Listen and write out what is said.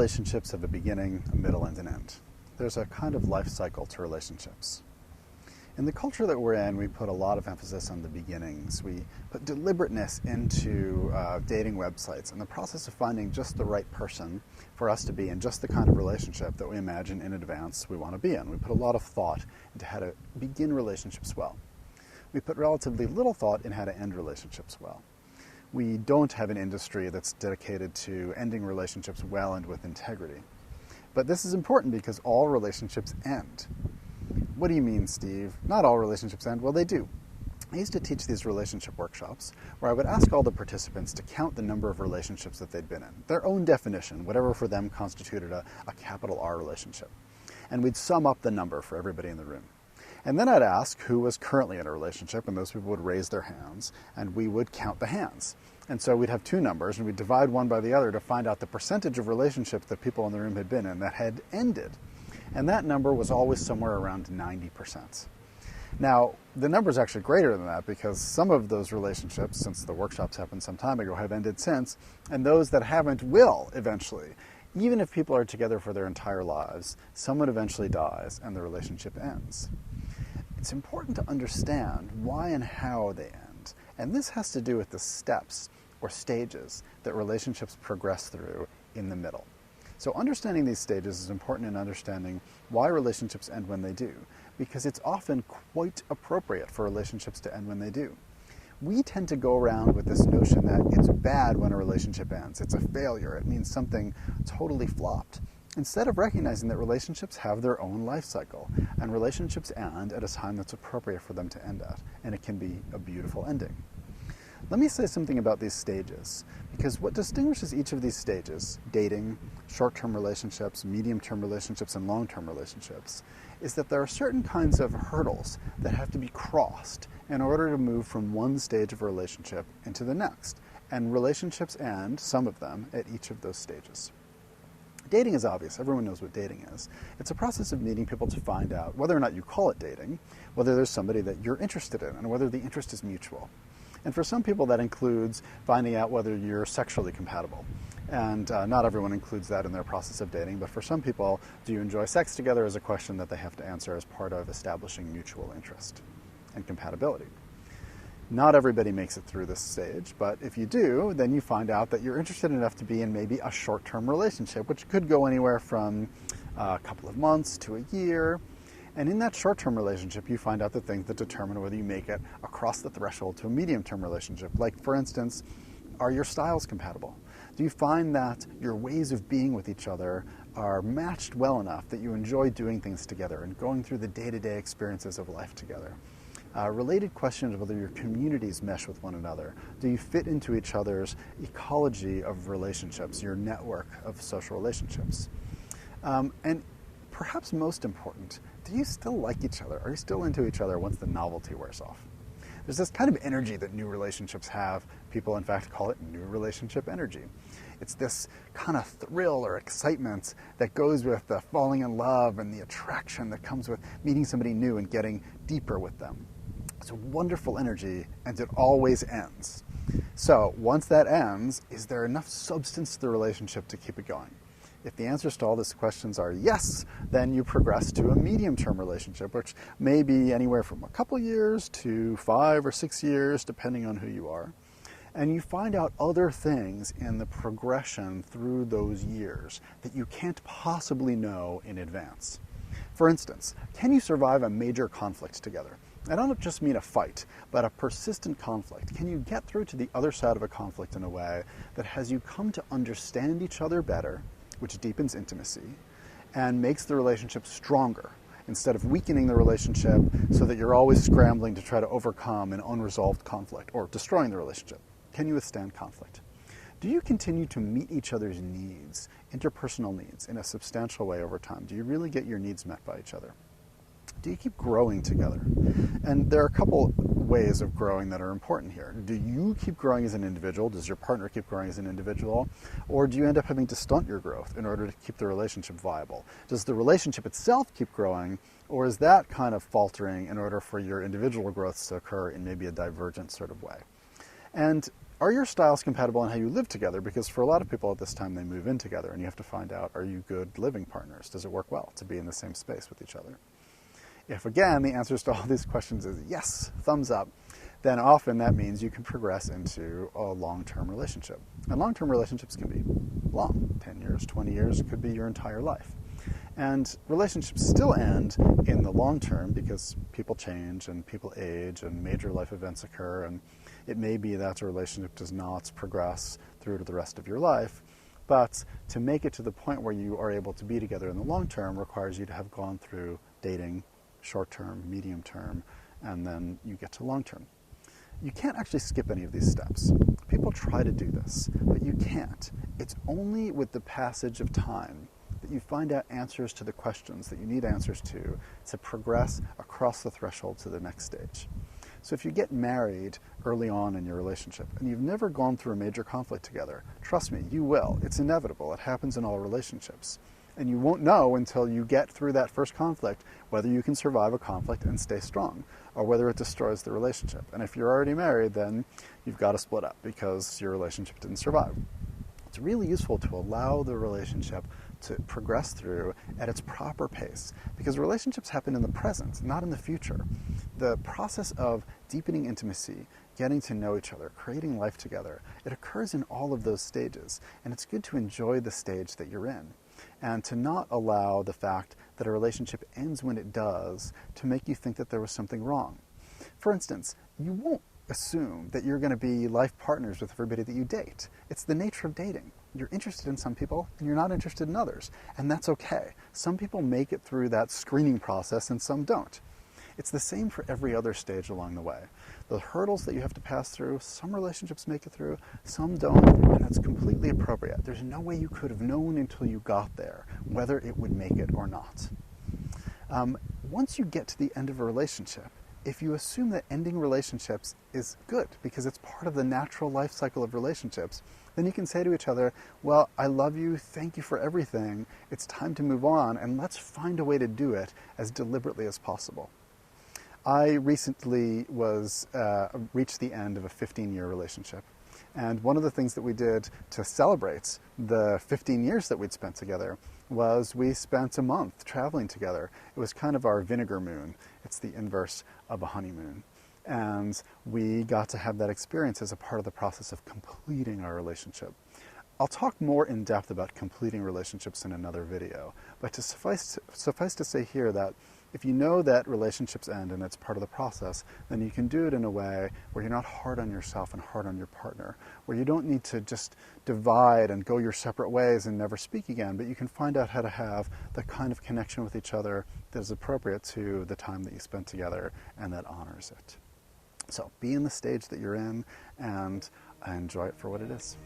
relationships have a beginning, a middle, and an end. There's a kind of life cycle to relationships. In the culture that we're in, we put a lot of emphasis on the beginnings. We put deliberateness into dating websites and the process of finding just the right person for us to be in, just the kind of relationship that we imagine in advance we want to be in. We put a lot of thought into how to begin relationships well. We put relatively little thought in how to end relationships well. We don't have an industry that's dedicated to ending relationships well and with integrity. But this is important because all relationships end. What do you mean, Steve? Not all relationships end. Well, they do. I used to teach these relationship workshops where I would ask all the participants to count the number of relationships that they'd been in, their own definition, whatever for them constituted a capital R relationship. And we'd sum up the number for everybody in the room. And then I'd ask who was currently in a relationship, and those people would raise their hands, and we would count the hands. And so we'd have two numbers, and we'd divide one by the other to find out the percentage of relationships that people in the room had been in that had ended. And that number was always somewhere around 90%. Now, the number is actually greater than that because some of those relationships, since the workshops happened some time ago, have ended since, and those that haven't will eventually. Even if people are together for their entire lives, someone eventually dies and the relationship ends. It's important to understand why and how they end, and this has to do with the steps or stages that relationships progress through in the middle. So understanding these stages is important in understanding why relationships end when they do, because it's often quite appropriate for relationships to end when they do. We tend to go around with this notion that it's bad when a relationship ends. It's a failure. It means something totally flopped. Instead of recognizing that relationships have their own life cycle, and relationships end at a time that's appropriate for them to end at, and it can be a beautiful ending. Let me say something about these stages, because what distinguishes each of these stages, dating, short-term relationships, medium-term relationships, and long-term relationships, is that there are certain kinds of hurdles that have to be crossed in order to move from one stage of a relationship into the next. And relationships end, some of them, at each of those stages. Dating is obvious. Everyone knows what dating is. It's a process of meeting people to find out whether or not you call it dating, whether there's somebody that you're interested in, and whether the interest is mutual. And for some people that includes finding out whether you're sexually compatible. And not everyone includes that in their process of dating, but for some people, do you enjoy sex together is a question that they have to answer as part of establishing mutual interest and compatibility. Not everybody makes it through this stage, but if you do, then you find out that you're interested enough to be in maybe a short-term relationship, which could go anywhere from a couple of months to a year. And in that short-term relationship, you find out the things that determine whether you make it across the threshold to a medium-term relationship. Like, for instance, are your styles compatible? Do you find that your ways of being with each other are matched well enough that you enjoy doing things together and going through the day-to-day experiences of life together? Related questions of whether your communities mesh with one another. Do you fit into each other's ecology of relationships, your network of social relationships? And perhaps most important, do you still like each other? Are you still into each other once the novelty wears off? There's this kind of energy that new relationships have. People, in fact, call it new relationship energy. It's this kind of thrill or excitement that goes with the falling in love and the attraction that comes with meeting somebody new and getting deeper with them. It's a wonderful energy, and it always ends. So once that ends, is there enough substance to the relationship to keep it going? If the answers to all these questions are yes, then you progress to a medium-term relationship, which may be anywhere from a couple years to 5 or 6 years, depending on who you are. And you find out other things in the progression through those years that you can't possibly know in advance. For instance, can you survive a major conflict together? I don't just mean a fight, but a persistent conflict. Can you get through to the other side of a conflict in a way that has you come to understand each other better, which deepens intimacy, and makes the relationship stronger, instead of weakening the relationship so that you're always scrambling to try to overcome an unresolved conflict or destroying the relationship? Can you withstand conflict? Do you continue to meet each other's needs, interpersonal needs, in a substantial way over time? Do you really get your needs met by each other? Do you keep growing together? And there are a couple ways of growing that are important here. Do you keep growing as an individual? Does your partner keep growing as an individual? Or do you end up having to stunt your growth in order to keep the relationship viable? Does the relationship itself keep growing, or is that kind of faltering in order for your individual growth to occur in maybe a divergent sort of way? And Are your styles compatible in how you live together? Because for a lot of people at this time, they move in together and you have to find out, are you good living partners? Does it work well to be in the same space with each other? If, again, the answers to all these questions is yes, thumbs up, then often that means you can progress into a long-term relationship. And long-term relationships can be long, 10 years, 20 years, it could be your entire life. And relationships still end in the long term because people change and people age and major life events occur, and it may be that a relationship does not progress through to the rest of your life, but to make it to the point where you are able to be together in the long term requires you to have gone through dating, short term, medium term, and then you get to long term. You can't actually skip any of these steps. People try to do this, but you can't. It's only with the passage of time that you find out answers to the questions that you need answers to progress across the threshold to the next stage. So if you get married early on in your relationship and you've never gone through a major conflict together, trust me, you will. It's inevitable. It happens in all relationships. And you won't know until you get through that first conflict whether you can survive a conflict and stay strong, or whether it destroys the relationship. And if you're already married, then you've got to split up because your relationship didn't survive. It's really useful to allow the relationship to progress through at its proper pace, because relationships happen in the present, not in the future. The process of deepening intimacy, getting to know each other, creating life together, it occurs in all of those stages, and it's good to enjoy the stage that you're in, and to not allow the fact that a relationship ends when it does to make you think that there was something wrong. For instance, you won't assume that you're going to be life partners with everybody that you date. It's the nature of dating. You're interested in some people and you're not interested in others, and that's okay. Some people make it through that screening process and some don't. It's the same for every other stage along the way. The hurdles that you have to pass through, some relationships make it through, some don't, and that's completely appropriate. There's no way you could have known until you got there whether it would make it or not. Once you get to the end of a relationship, if you assume that ending relationships is good because it's part of the natural life cycle of relationships, then you can say to each other, well, I love you, thank you for everything, it's time to move on, and let's find a way to do it as deliberately as possible. I recently reached the end of a 15-year relationship. And one of the things that we did to celebrate the 15 years that we'd spent together was we spent a month traveling together. It was kind of our vinegar moon. It's the inverse of a honeymoon. And we got to have that experience as a part of the process of completing our relationship. I'll talk more in depth about completing relationships in another video, but to suffice to say here that if you know that relationships end and it's part of the process, then you can do it in a way where you're not hard on yourself and hard on your partner, where you don't need to just divide and go your separate ways and never speak again, but you can find out how to have the kind of connection with each other that is appropriate to the time that you spent together and that honors it. So be in the stage that you're in and enjoy it for what it is.